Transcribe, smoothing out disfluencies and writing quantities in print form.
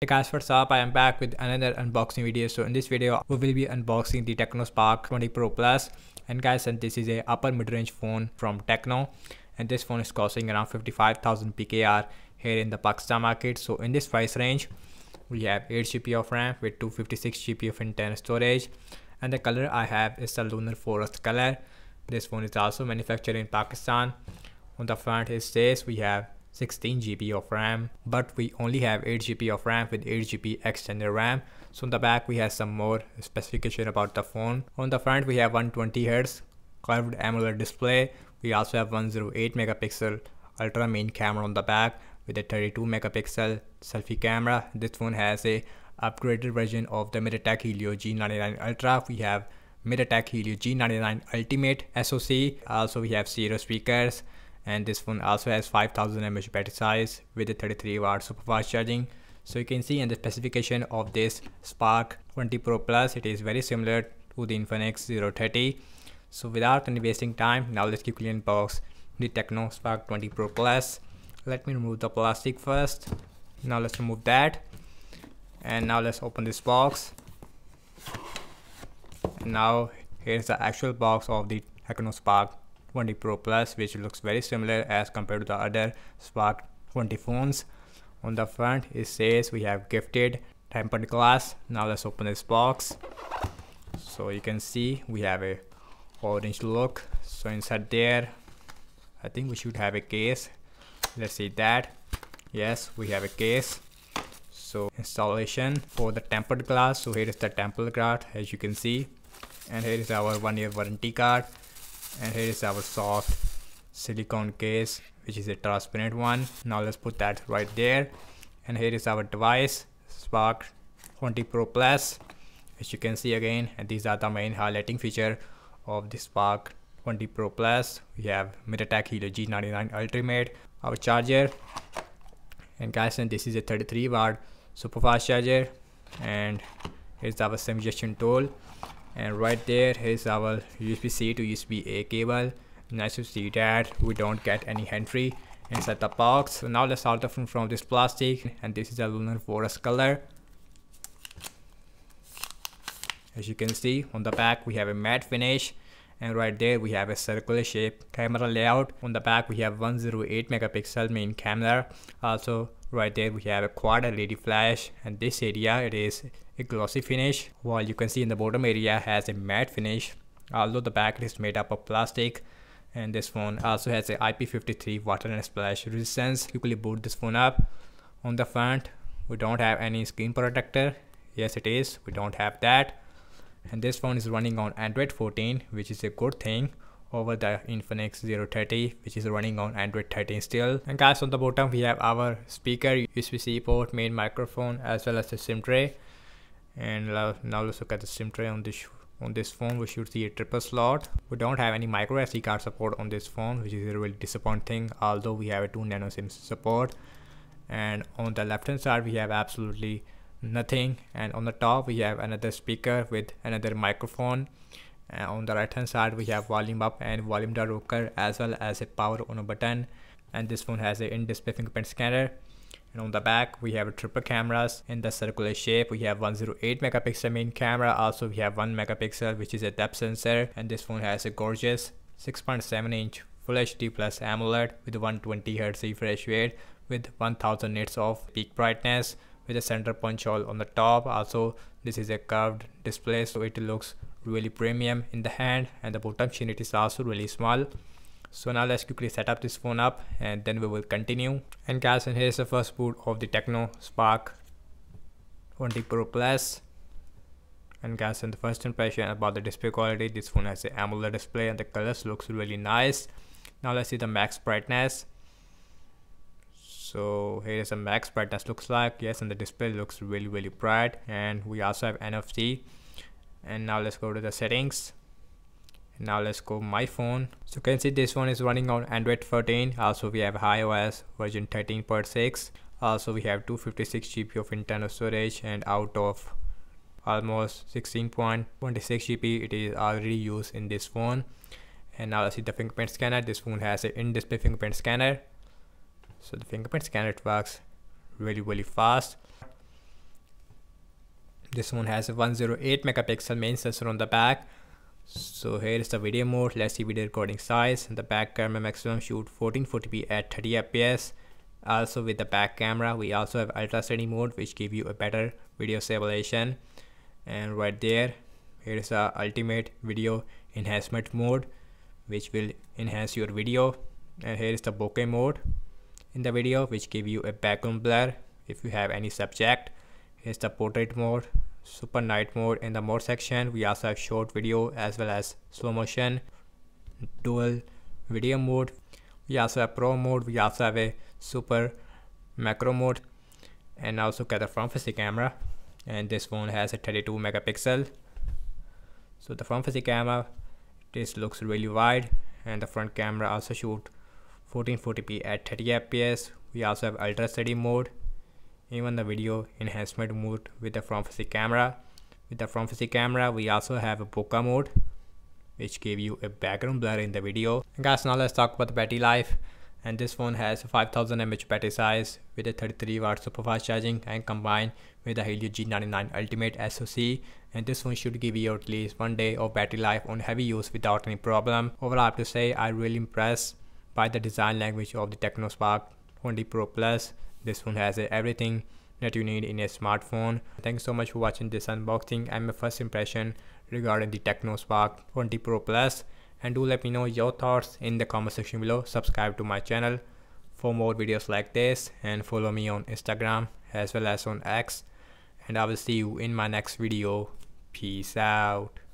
Hey guys, what's up? I am back with another unboxing video. So in this video we will be unboxing the Tecno Spark 20 Pro Plus, and guys, and this is a upper mid-range phone from Tecno, and this phone is costing around 55,000 PKR here in the Pakistan market. So in this price range we have 8 GB of RAM with 256 GB of internal storage, and the color I have is the Lunar Forest color. This phone is also manufactured in Pakistan. On the front it says we have 16 GB of RAM, but we only have 8 GB of RAM with 8 GB extended RAM. So on the back we have some more specification about the phone. On the front we have 120Hz curved AMOLED display. We also have 108 megapixel ultra main camera on the back with a 32 megapixel selfie camera. This phone has a upgraded version of the MediaTek Helio G99 Ultra. We have MediaTek Helio G99 Ultimate SoC. Also we have stereo speakers, and this phone also has 5000 mAh battery size with a 33 watt super fast charging. So you can see in the specification of this Spark 20 Pro Plus, it is very similar to the Infinix 030. So without any wasting time, now let's quickly unbox the Tecno Spark 20 Pro Plus. Let me remove the plastic first. Now let's remove that, and now let's open this box. And now here's the actual box of the Tecno Spark 20 Pro Plus, which looks very similar as compared to the other Spark 20 phones. On the front it says we have gifted tempered glass. Now let's open this box. So you can see we have a orange look. So inside there I think we should have a case. Let's see that. Yes, we have a case. So installation for the tempered glass. So here is the tempered glass, as you can see, and here is our 1-year warranty card. And here is our soft silicone case, which is a transparent one. Now let's put that right there. And here is our device, Spark 20 Pro Plus, which you can see again. And these are the main highlighting feature of the Spark 20 Pro Plus. We have MediaTek Helio G99 Ultimate, our charger, and guys, and this is a 33 watt super fast charger. And here's our SIM injection tool. And right there is our USB-C to USB-A cable. Nice to see that we don't get any hand-free inside the box. So now let's start off from this plastic, and this is a Lunar Forest color. As you can see, on the back we have a matte finish, and right there we have a circular shape camera layout. On the back we have 108 megapixel main camera. Also right there we have a quad LED flash, and this area it is a glossy finish, while you can see in the bottom area has a matte finish, although the back is made up of plastic. And this phone also has a IP53 water and splash resistance. Quickly boot this phone up. On the front we don't have any screen protector. Yes, it is, we don't have that. And this phone is running on Android 14, which is a good thing over the Infinix 030, which is running on Android 13 still. And guys, on the bottom we have our speaker, USB-C port, main microphone, as well as the SIM tray. And now let's look at the SIM tray on this phone. We should see a triple slot. We don't have any micro SD card support on this phone, which is a really disappointing, although we have a 2 nano SIM support. And on the left hand side we have absolutely nothing, and on the top we have another speaker with another microphone. And on the right hand side we have volume up and volume down rocker, as well as a power on button. And this phone has an in-display fingerprint scanner. And on the back we have triple cameras in the circular shape. We have 108 megapixel main camera. Also we have 1 megapixel, which is a depth sensor. And this phone has a gorgeous 6.7-inch Full HD Plus AMOLED with 120Hz refresh rate with 1000 nits of peak brightness, with a center punch hole on the top. Also this is a curved display, so it looks really premium in the hand, and the bottom unit is also really small. So now let's quickly set up this phone up, and then we will continue. And guys, and here's the first boot of the Tecno Spark 20 Pro Plus. And guys, and the first impression about the display quality, this phone has an AMOLED display and the colors looks really nice. Now let's see the max brightness. So here is a max brightness looks like. Yes, and the display looks really bright, and we also have NFC. And now let's go to the settings. Now let's go my phone. So you can see this one is running on Android 13. Also we have iOS version 13.6. Also we have 256 GB of internal storage, and out of almost 16.26 GB it is already used in this phone. And now let's see the fingerprint scanner. This phone has an in-display fingerprint scanner. So the fingerprint scanner, it works really fast. This one has a 108 megapixel main sensor on the back. So here is the video mode. Let's see video recording size. The back camera maximum shoot 1440p at 30 fps. Also with the back camera we also have ultra steady mode, which give you a better video stabilization. And right there, here is the ultimate video enhancement mode, which will enhance your video. And here is the bokeh mode in the video, which give you a background blur if you have any subject. Here's the portrait mode, super night mode. In the mode section we also have short video as well as slow motion, dual video mode. We also have pro mode. We also have a super macro mode, and also got the front facing camera, and this phone has a 32 megapixel. So the front facing camera, this looks really wide, and the front camera also shoot 1440p at 30 fps. We also have ultra steady mode, even the video enhancement mode with the front facing camera. With the front facing camera we also have a bokeh mode, which gave you a background blur in the video. And guys, now let's talk about the battery life. And this phone has a 5000 mAh battery size with a 33 watt super fast charging, and combined with the Helio G99 Ultimate SoC. And this phone should give you at least 1 day of battery life on heavy use without any problem. Overall, I have to say I'm really impressed by the design language of the Tecno Spark 20 Pro Plus. This phone has everything that you need in a smartphone. Thanks so much for watching this unboxing and my first impression regarding the Tecno Spark 20 Pro Plus. And do let me know your thoughts in the comment section below. Subscribe to my channel for more videos like this, and follow me on Instagram as well as on X. And I will see you in my next video. Peace out.